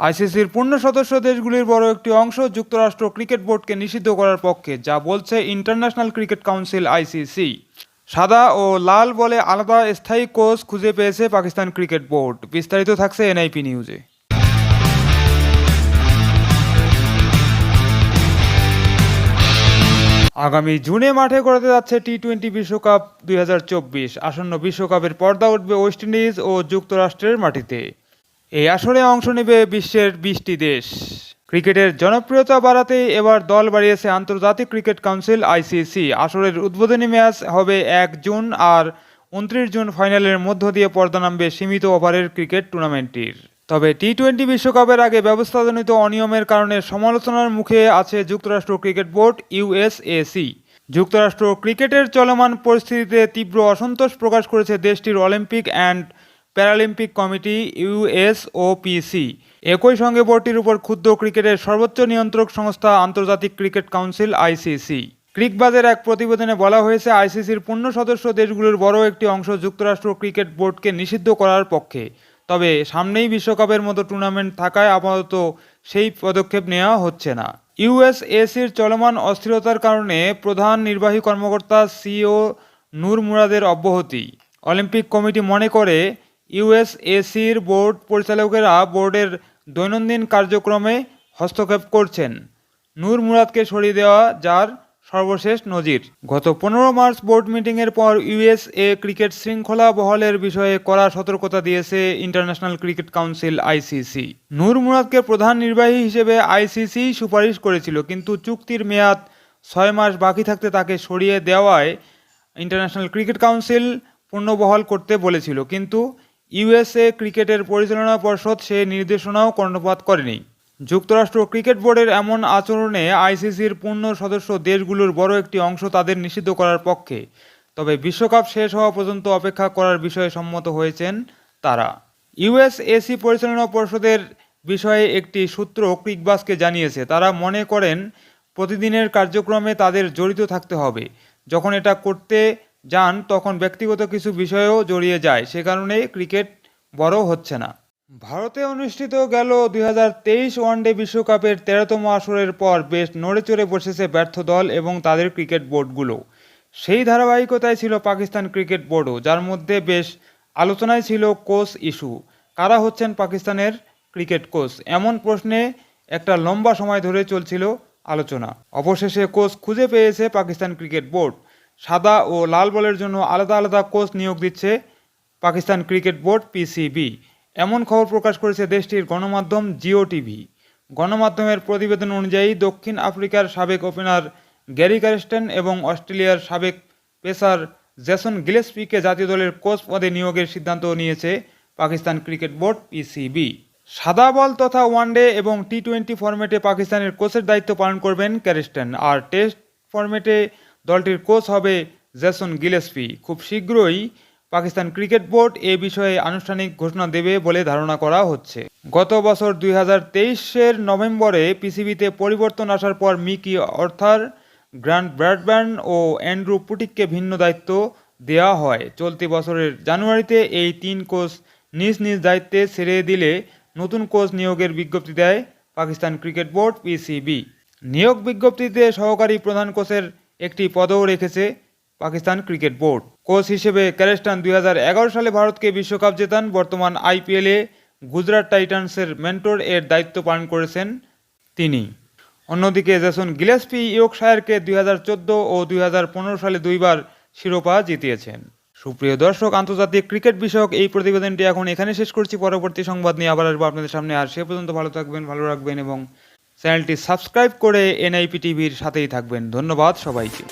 আইসিসির পূর্ণ সদস্য দেশগুলির বড় একটি অংশ যুক্তরাষ্ট্র ক্রিকেট বোর্ডকে নিষিদ্ধ করার পক্ষে, যা বলছে ইন্টারন্যাশনাল ক্রিকেট কাউন্সিল আইসিসি। সাদা ও লাল বলে আলাদা স্থায়ী কোচ খুঁজে পেয়েছে পাকিস্তান ক্রিকেট বোর্ড। বিস্তারিত থাকছে এনআইপি নিউজে। আগামী জুনে মাঠে গড়াতে যাচ্ছে টি-20 বিশ্বকাপ 2024। আসন্ন বিশ্বকাপের পর্দা উঠবে ওয়েস্ট ইন্ডিজ ও যুক্তরাষ্ট্রের মাটিতে। এই আসরে অংশ নেবে বিশ্বের 20টি দেশ। ক্রিকেটের জনপ্রিয়তা বাড়াতে এবার দল বাড়িয়েছে আন্তর্জাতিক ক্রিকেট কাউন্সিল আইসিসি। আসরের উদ্বোধনী ম্যাচ হবে 1 জুন আর 29 জুন ফাইনালের মধ্য দিয়ে পর্দা নামবে সীমিত ওভারের ক্রিকেট টুর্নামেন্টটির। তবে টি-20 বিশ্বকাপের আগে ব্যবস্থাজনিত অনিয়মের কারণে সমালোচনার মুখে আছে যুক্তরাষ্ট্র ক্রিকেট বোর্ড ইউএসএসি। যুক্তরাষ্ট্র ক্রিকেটের চলমান পরিস্থিতিতে তীব্র অসন্তোষ প্রকাশ করেছে দেশটির অলিম্পিক অ্যান্ড প্যারালিম্পিক কমিটি ইউএসওপিসি। একই সঙ্গে বোর্ডটির উপর ক্ষুব্ধ ক্রিকেটের সর্বোচ্চ নিয়ন্ত্রক সংস্থা আন্তর্জাতিক ক্রিকেট কাউন্সিল আইসিসি। ক্রিকবাজের এক প্রতিবেদনে বলা হয়েছে, আইসিসির পূর্ণ সদস্য দেশগুলোর বড় একটি অংশ যুক্তরাষ্ট্র ক্রিকেট বোর্ডকে নিষিদ্ধ করার পক্ষে। তবে সামনেই বিশ্বকাপের মতো টুর্নামেন্ট থাকায় আপাতত সেই পদক্ষেপ নেওয়া হচ্ছে না। ইউএসএসির চলমান অস্থিরতার কারণে প্রধান নির্বাহী কর্মকর্তা সিও নূর মুরাদের অব্যাহতি। অলিম্পিক কমিটি মনে করে ইউএসএসির বোর্ড পরিচালকেরা বোর্ডের দৈনন্দিন কার্যক্রমে হস্তক্ষেপ করছেন। নূর মুরাদকে সরিয়ে দেওয়া যার সর্বশেষ নজির। গত 15 মার্চ বোর্ড মিটিংয়ের পর ইউএসএ ক্রিকেট শৃঙ্খলা বহালের বিষয়ে কড়া সতর্কতা দিয়েছে ইন্টারন্যাশনাল ক্রিকেট কাউন্সিল আইসিসি। নূর মুরাদকে প্রধান নির্বাহী হিসেবে আইসিসি সুপারিশ করেছিল, কিন্তু চুক্তির মেয়াদ 6 মাস বাকি থাকতে তাকে সরিয়ে দেওয়ায় ইন্টারন্যাশনাল ক্রিকেট কাউন্সিল পুনর্বহাল করতে বলেছিল, কিন্তু ইউএসএ ক্রিকেটের পরিচালনা পর্ষদ সে নির্দেশনাও কর্ণপাত করেনি। যুক্তরাষ্ট্র ক্রিকেট বোর্ডের এমন আচরণে আইসিসির পূর্ণ সদস্য দেশগুলোর বড় একটি অংশ তাদের নিষিদ্ধ করার পক্ষে। তবে বিশ্বকাপ শেষ হওয়া পর্যন্ত অপেক্ষা করার বিষয়ে সম্মত হয়েছেন তারা। ইউএসএসি পরিচালনা পর্ষদের বিষয়ে একটি সূত্র ক্রিকবাজকে জানিয়েছে, তারা মনে করেন প্রতিদিনের কার্যক্রমে তাদের জড়িত থাকতে হবে। যখন এটা করতে যান তখন ব্যক্তিগত কিছু বিষয়েও জড়িয়ে যায়, সে কারণে ক্রিকেট বড় হচ্ছে না। ভারতে অনুষ্ঠিত গেল 2023 ওয়ানডে বিশ্বকাপের 13তম আসরের পর বেশ নড়েচড়ে বসেছে ব্যর্থ দল এবং তাদের ক্রিকেট বোর্ডগুলো। সেই ধারাবাহিকতায় ছিল পাকিস্তান ক্রিকেট বোর্ডও, যার মধ্যে বেশ আলোচনায় ছিল কোচ ইস্যু। কারা হচ্ছেন পাকিস্তানের ক্রিকেট কোচ, এমন প্রশ্নে একটা লম্বা সময় ধরে চলছিল আলোচনা। অবশেষে কোচ খুঁজে পেয়েছে পাকিস্তান ক্রিকেট বোর্ড। সাদা ও লাল বলের জন্য আলাদা আলাদা কোচ নিয়োগ দিচ্ছে পাকিস্তান ক্রিকেট বোর্ড পিসিবি। এমন খবর প্রকাশ করেছে দেশটির গণমাধ্যম জিও টিভি। গণমাধ্যমের প্রতিবেদন অনুযায়ী দক্ষিণ আফ্রিকার সাবেক ওপেনার গ্যারি কারেস্টন এবং অস্ট্রেলিয়ার সাবেক পেসার জেসন গিলেস্পিকে জাতীয় দলের কোচ পদে নিয়োগের সিদ্ধান্ত নিয়েছে পাকিস্তান ক্রিকেট বোর্ড পিসিবি। সাদা বল তথা ওয়ানডে এবং টি-20 ফরম্যাটে পাকিস্তানের কোচের দায়িত্ব পালন করবেন ক্যারেস্টন, আর টেস্ট ফরম্যাটে দলটির কোচ হবে জেসন গিলেস্পি। খুব শীঘ্রই পাকিস্তান ক্রিকেট বোর্ড এ বিষয়ে আনুষ্ঠানিক ঘোষণা দেবে বলে ধারণা করা হচ্ছে। গত বছর 2023-এর নভেম্বরে পিসিবিতে পরিবর্তন আসার পর মিকি অর্থার, গ্র্যান্ট ব্র্যাডম্যান ও অ্যান্ড্রু পুটিককে ভিন্ন দায়িত্ব দেওয়া হয়। চলতি বছরের জানুয়ারিতে এই 3 কোচ নিজ নিজ দায়িত্বে ছেড়ে দিলে নতুন কোচ নিয়োগের বিজ্ঞপ্তি দেয় পাকিস্তান ক্রিকেট বোর্ড পিসিবি। নিয়োগ বিজ্ঞপ্তিতে সহকারী প্রধান কোচের একটি পদও রেখেছে পাকিস্তান ক্রিকেট বোর্ড। কোচ হিসেবে ক্যারেস্টন 2011 সালে ভারতকে বিশ্বকাপ জেতান। বর্তমান আইপিএলে গুজরাট টাইটান্সের মেন্টর এর দায়িত্ব পালন করেছেন তিনি। অন্যদিকে জেসন গিলেস্পি ইয়র্কশায়ারকে 2014 ও 2015 সালে 2বার শিরোপা জিতিয়েছেন। সুপ্রিয় দর্শক, আন্তর্জাতিক ক্রিকেট বিষয়ক এই প্রতিবেদনটি এখন এখানে শেষ করছি। পরবর্তী সংবাদ নিয়ে আবার আসবো আপনাদের সামনে। আর সে পর্যন্ত ভালো থাকবেন, ভালো রাখবেন এবং চ্যানেলটি সাবস্ক্রাইব করে এনআইপি টিভির সাথেই থাকবেন। ধন্যবাদ সবাইকে।